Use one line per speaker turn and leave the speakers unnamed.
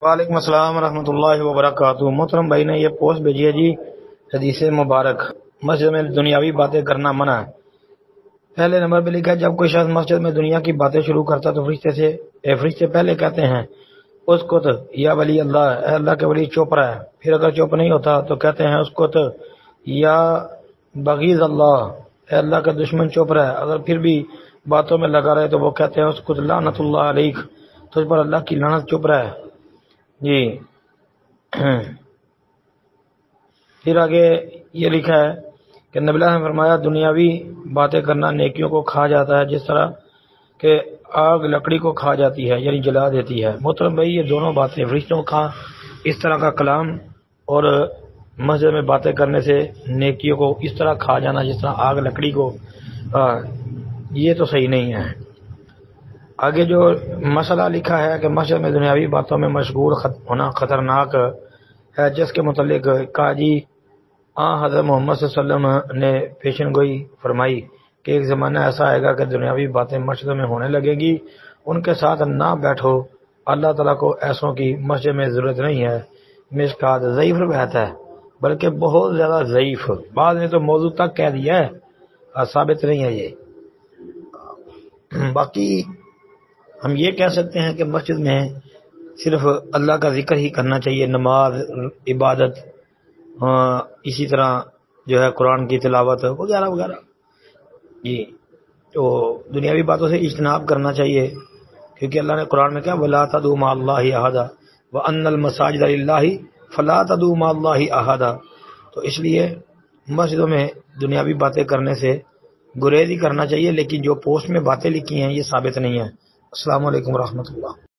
وعلیکم السلام ورحمۃ اللہ وبرکاتہ۔ محترم بھائی نے یہ پوسٹ بھیجی ہے جی، حدیث مبارک مسجد میں دنیاوی باتیں کرنا منع ہے۔ پہلے نمبر پہ لکھا ہے جب کوئی شخص مسجد میں دنیا کی باتیں شروع کرتا تو فرشتے پہلے کہتے ہیں اسکت یا ولی اللہ، اے اللہ کے ولی چپ رہا ہے۔ پھر اگر چپ نہیں ہوتا تو کہتے ہیں اسکت یا بغیض اللہ، اے اللہ کا دشمن چپ رہا ہے۔ اگر پھر بھی باتوں میں لگا رہے تو وہ کہتے ہیں اسکت لعنت اللہ علیک، تجھ پر اللہ کی لعنت چپ رہا ہے جی۔ پھر آگے یہ لکھا ہے کہ نبی اللہ نے فرمایا دنیاوی باتیں کرنا نیکیوں کو کھا جاتا ہے جس طرح کہ آگ لکڑی کو کھا جاتی ہے، یعنی جلا دیتی ہے۔ محترم بھائی یہ دونوں باتیں فرشتوں کا اس طرح کا کلام اور مسجد میں باتیں کرنے سے نیکیوں کو اس طرح کھا جانا جس طرح آگ لکڑی کو، یہ تو صحیح نہیں ہے۔ آگے جو مسئلہ لکھا ہے کہ مسجد میں دنیاوی باتوں میں مشغول ہونا خطرناک ہے، جس کے متعلق قاضی حضرت محمد صلی اللہ علیہ وسلم نے پیشن گوئی فرمائی کہ ایک زمانہ ایسا آئے گا کہ دنیاوی باتیں مسجد میں ہونے لگے گی، ان کے ساتھ نہ بیٹھو، اللہ تعالیٰ کو ایسوں کی مسجد میں ضرورت نہیں ہے۔ مشکات ضعیف روایت ہے، بلکہ بہت زیادہ ضعیف، بعد نے تو موضوع تک کہہ دیا ہے، ثابت نہیں ہے یہ۔ باقی ہم یہ کہہ سکتے ہیں کہ مسجد میں صرف اللہ کا ذکر ہی کرنا چاہیے، نماز، عبادت، اسی طرح جو ہے قرآن کی تلاوت وغیرہ وغیرہ جی۔ تو دنیاوی باتوں سے اجتناب کرنا چاہیے، کیونکہ اللہ نے قرآن میں کہا وَلَا تَدْعُوا مَعَ اللَّهِ أَحَدًا وَأَنَّ الْمَسَاجِدَ لِلَّهِ فَلَا تَدْعُوا مَعَ اللَّهِ أَحَدًا۔ تو اس لیے مسجدوں میں دنیاوی باتیں کرنے سے گریز ہی کرنا چاہیے، لیکن جو پوسٹ میں باتیں لکھی ہیں یہ ثابت نہیں ہے۔ السلام علیکم ورحمۃ اللہ۔